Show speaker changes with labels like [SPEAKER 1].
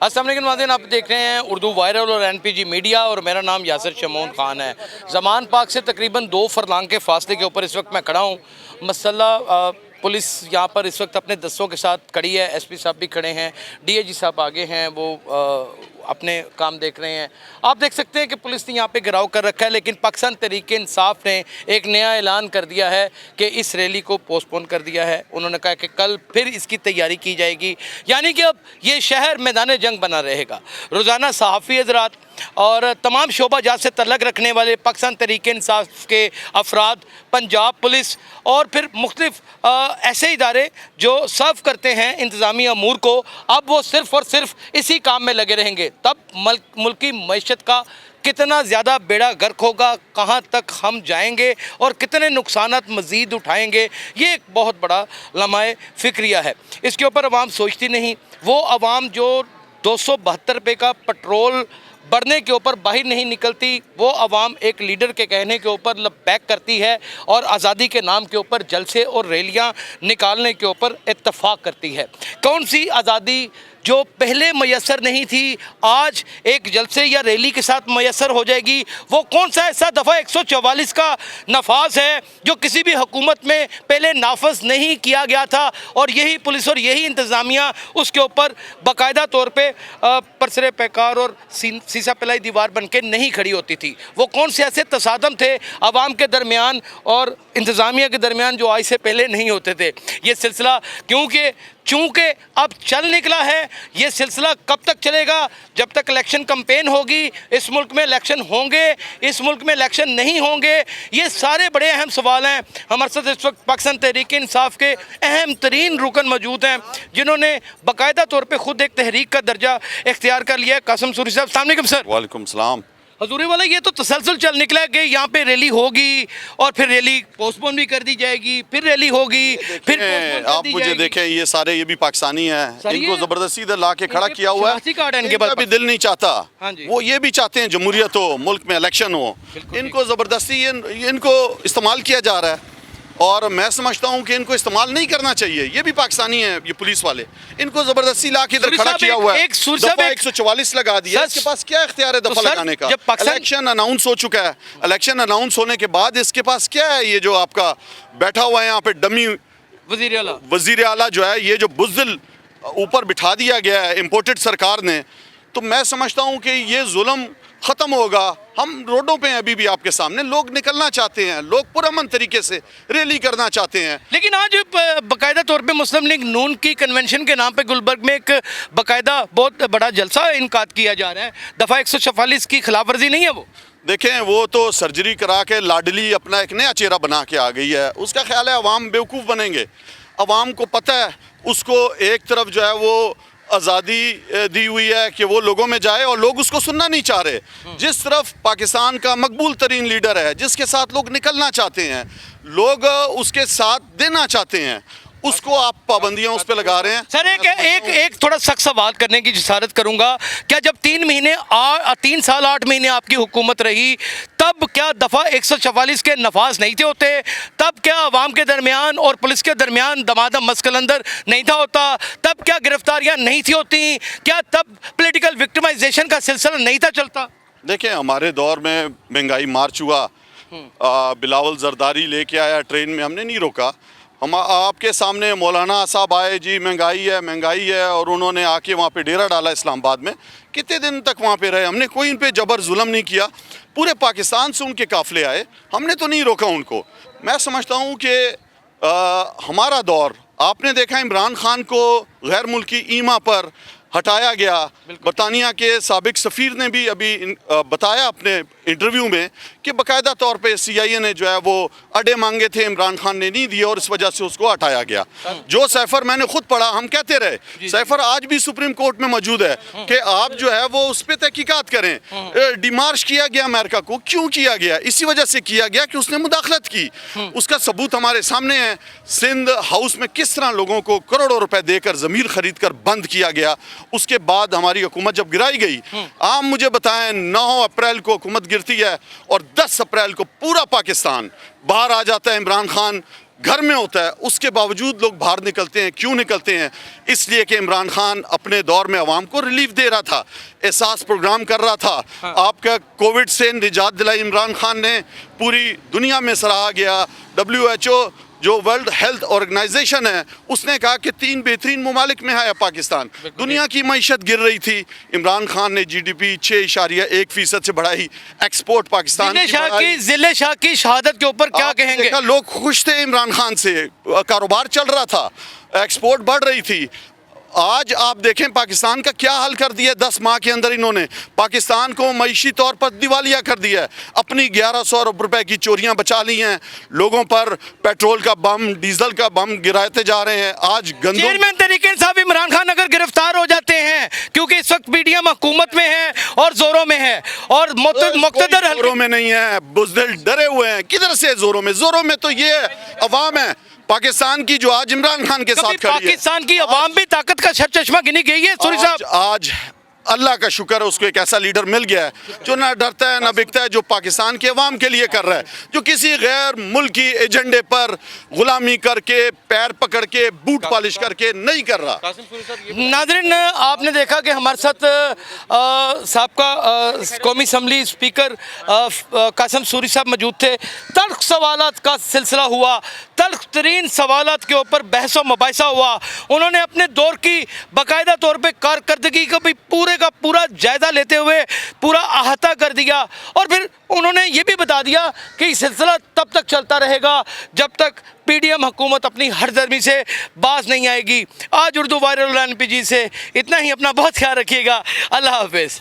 [SPEAKER 1] अस्सलाम वालेकुम नाज़रीन, आप देख रहे हैं उर्दू वायरल और एनपीजी मीडिया और मेरा नाम यासिर शमून खान है। ज़मान पार्क से तकरीबन 2 फरलांग के फासले के ऊपर इस वक्त मैं खड़ा हूँ। मसला पुलिस यहाँ पर इस वक्त अपने दस्तों के साथ खड़ी है। एसपी साहब भी खड़े हैं, डीआईजी साहब आगे हैं, वो अपने काम देख रहे हैं। आप देख सकते हैं कि पुलिस ने यहाँ पे घेराव कर रखा है, लेकिन पाकिस्तान तहरीक इंसाफ ने एक नया ऐलान कर दिया है कि इस रैली को पोस्टपोन कर दिया है। उन्होंने कहा कि कल फिर इसकी तैयारी की जाएगी, यानी कि अब ये शहर मैदान जंग बना रहेगा। रोज़ाना सहाफ़ी हज़रात और तमाम शोबा जात से तल्लक रखने वाले पाकिस्तान तहरीक इंसाफ के अफराद, पंजाब पुलिस और फिर मुख्तलिफ ऐसे इदारे जो सर्व करते हैं इंतज़ामी अमूर को, अब वो सिर्फ़ और सिर्फ इसी काम में लगे रहेंगे। तब मुल्की मईशत का कितना ज़्यादा बेड़ा गर्क होगा, कहाँ तक हम जाएंगे और कितने नुकसानात मज़ीद उठाएंगे, ये एक बहुत बड़ा लम्हा फ़िक्रिया है। इसके ऊपर अवाम सोचती नहीं। वो अवाम जो 272 रुपये का पेट्रोल बढ़ने के ऊपर बाहर नहीं निकलती, वो अवाम एक लीडर के कहने के ऊपर लबैक करती है और आज़ादी के नाम के ऊपर जलसे और रैलियां निकालने के ऊपर इत्तफाक करती है। कौन सी आज़ादी जो पहले मैसर नहीं थी, आज एक जलसे या रैली के साथ मैसर हो जाएगी? वो कौन सा ऐसा दफ़ा 144 का नफाज है जो किसी भी हुकूमत में पहले नाफज नहीं किया गया था और यही पुलिस और यही इंतज़ामिया उसके ऊपर बाकायदा तौर पे परसरे पैकार और सीसा पिलाई दीवार बन के नहीं खड़ी होती थी? वो कौन से ऐसे तसादम थे आवाम के दरमियान और इंतज़ामिया के दरमियान जो आज से पहले नहीं होते थे? ये सिलसिला चूँकि अब चल निकला है, ये सिलसिला कब तक चलेगा? जब तक इलेक्शन कैंपेन होगी, इस मुल्क में इलेक्शन होंगे, इस मुल्क में इलेक्शन नहीं होंगे, ये सारे बड़े अहम सवाल हैं। हमारे साथ इस वक्त पाकिस्तान तहरीक इंसाफ के अहम तरीन रुकन मौजूद हैं, जिन्होंने बाकायदा तौर पर ख़ुद एक तहरीक का दर्जा इख्तियार कर लिया है। कासिम सूरी साहब, अस्सलाम वालेकुम सर।
[SPEAKER 2] वालेकुम सलाम।
[SPEAKER 1] हजूरी वाला, ये तो तसलसल चल निकला है कि यहाँ पे रैली होगी और फिर रैली पोस्टपोन भी कर दी जाएगी, फिर रैली होगी, फिर पोस्टपोन कर
[SPEAKER 2] आप
[SPEAKER 1] दी
[SPEAKER 2] मुझे
[SPEAKER 1] जाएगी।
[SPEAKER 2] देखें, ये सारे ये भी पाकिस्तानी हैं, इनको जबरदस्ती इधर ला के खड़ा किया हुआ है। इनका भी दिल नहीं चाहता, वो ये भी चाहते हैं जमहूरियत हो, मुल्क में इलेक्शन हो। इनको जबरदस्ती इनको इस्तेमाल किया जा रहा है और मैं समझता हूं कि इनको इस्तेमाल नहीं करना चाहिए। ये भी पाकिस्तानी हैं, ये पुलिस वाले, इनको जबरदस्ती ला के इधर खड़ा किया हुआ है। दफा 144 लगा दिया, इसके पास क्या इख्तियार है दफा लगाने का? इलेक्शन अनाउंस हो चुका है, इलेक्शन अनाउंस होने के बाद इसके पास क्या है? ये जो आपका बैठा हुआ है यहाँ पे डमी वजीर आला जो है, ये जो बुज़दिल ऊपर बिठा दिया गया है इम्पोर्टेड सरकार ने, तो मैं समझता हूँ कि ये जुल्म ख़त्म होगा। हम रोडों पे हैं अभी भी, आपके सामने लोग निकलना चाहते हैं, लोग पुरअमन तरीके से रैली करना चाहते हैं।
[SPEAKER 1] लेकिन आज बाकायदा तौर पे मुस्लिम लीग नून की कन्वेंशन के नाम पे गुलबर्ग में एक बाकायदा बहुत बड़ा जलसा इनकाद किया जा रहा है। दफ़ा 144 की खिलाफ वर्जी नहीं है वो?
[SPEAKER 2] देखें, वो तो सर्जरी करा के लाडली अपना एक नया चेहरा बना के आ गई है। उसका ख्याल है अवाम बेवकूफ़ बनेंगे। अवाम को पता है, उसको एक तरफ जो है वो आज़ादी दी हुई है कि वो लोगों में जाए और लोग उसको सुनना नहीं चाह रहे। जिस तरफ पाकिस्तान का मकबूल तरीन लीडर है, जिसके साथ लोग निकलना चाहते हैं, लोग उसके साथ देना चाहते हैं, उसको आप पाबंदियां उस पर लगा रहे हैं।
[SPEAKER 1] सर, एक थोड़ा सख्त सवाल करने की जिसारत करूंगा। क्या जब 3 साल 8 महीने आपकी हुकूमत रही, तब क्या दफ़ा 144 के नफाज नहीं थे होते? तब क्या अवाम के दरमियान और पुलिस के दरमियान दमादम मस्कलंदर नहीं था होता? तब क्या गिरफ्तारियां नहीं थी होती? क्या तब पॉलिटिकल विक्टिमाइजेशन का सिलसिला नहीं था चलता?
[SPEAKER 2] देखें, हमारे दौर में महंगाई मार्च हुआ, बिलावल जरदारी लेके आया ट्रेन में, हमने नहीं रोका। हम आपके सामने मौलाना साहब आए, जी महंगाई है, और उन्होंने आके वहाँ पे डेरा डाला इस्लामाबाद में। कितने दिन तक वहाँ पे रहे? हमने कोई इन पे जबर जुल्म नहीं किया। पूरे पाकिस्तान से उनके काफ़िले आए, हमने तो नहीं रोका उनको। मैं समझता हूँ कि हमारा दौर, आपने देखा इमरान खान को गैर मुल्की ईमा पर हटाया गया। बरतानिया के साबिक सफ़ीर ने भी अभी बताया अपने इंटरव्यू में कि बाकायदा तौर पे CIA ने जो है वो अड्डे मांगे थे, इमरान खान ने नहीं दिए और इस वजह से उसको हटाया गया। जो सैफर मैंने खुद पढ़ा, हम कहते रहे, सैफर आज भी सुप्रीम कोर्ट में मौजूद है कि आप जो है वो उस पर तहकीकात करें। डिमार्श किया गया अमेरिका को, क्यों किया गया? इसी वजह से किया गया कि उसने मुदाखलत की। उसका सबूत हमारे सामने है। सिंध हाउस में किस तरह लोगों को करोड़ों रुपए देकर ज़मीर खरीद कर बंद किया गया। उसके बाद हमारी हुकूमत जब गिराई गई, आप मुझे बताएं, 9 अप्रैल को हुकूमत गिरती है और 10 अप्रैल को पूरा पाकिस्तान बाहर आ जाता है। इमरान खान घर में होता है, उसके बावजूद लोग बाहर निकलते हैं। क्यों निकलते हैं? इसलिए कि इमरान खान अपने दौर में अवाम को रिलीफ दे रहा था, एहसास प्रोग्राम कर रहा था। आपका कोविड से निजात दिलाई इमरान खान ने, पूरी दुनिया में सराहा गया। WHO जो वर्ल्ड हेल्थ ऑर्गेनाइजेशन है, उसने कहा कि 3 बेहतरीन ममालिक में है पाकिस्तान। दुनिया की मईशत गिर रही थी, इमरान खान ने GDP 6.1% से बढ़ाई, एक्सपोर्ट पाकिस्तान
[SPEAKER 1] जिले शाह की शहादत के ऊपर क्या कहेंगे?
[SPEAKER 2] देखा, लोग खुश थे इमरान खान से, कारोबार चल रहा था, एक्सपोर्ट बढ़ रही थी। आज आप देखें पाकिस्तान का क्या हाल कर दिया। 10 माह के अंदर इन्होंने पाकिस्तान को मईशी तौर पर दिवालिया कर दिया है। अपनी 1100 अरब रुपए की चोरियां बचा ली हैं। लोगों पर पेट्रोल का बम, डीजल का बम गिराते जा रहे हैं। आज
[SPEAKER 1] चेयरमैन तरीके साहब, इमरान खान अगर गिरफ्तार हो जाते हैं, क्योंकि इस वक्त PDM हुकूमत में है और जोरों में है, और मुक्तदर
[SPEAKER 2] जोरों में नहीं है, बुज़दिल डरे हुए हैं। किधर से जोरों में? जोरों में तो ये अवाम है पाकिस्तान की, जो आज इमरान खान के साथ खड़ी है।
[SPEAKER 1] पाकिस्तान की अवाम भी ताकत का चश्मा गिनी गई है सूरी साहब।
[SPEAKER 2] आज अल्लाह का शुक्र है, उसको एक ऐसा लीडर मिल गया है जो ना डरता है ना बिकता है, जो पाकिस्तान के अवाम के लिए कर रहा है, जो किसी गैर मुल्की एजेंडे पर गुलामी करके, पैर पकड़ के, बूट पॉलिश करके नहीं कर रहा।
[SPEAKER 1] नाज़रीन, आपने देखा कि हमारे साथ साबका कौमी असम्बली स्पीकर कासिम सूरी साहब मौजूद थे। तल्ख सवालात का सिलसिला हुआ, तल्ख तरीन सवालात के ऊपर बहस व मुबाहिसा हुआ। उन्होंने अपने दौर की बाकायदा तौर पर कारकर्दगी का भी पूरे का पूरा जायजा लेते हुए पूरा अहाता कर दिया, और फिर उन्होंने ये भी बता दिया कि ये सिलसिला तब तक चलता रहेगा जब तक PDM हुकूमत अपनी हरदर्मी से बाज नहीं आएगी। आज उर्दू वायरल NPG से इतना ही। अपना बहुत ख्याल रखिएगा। अल्लाह हाफिज़।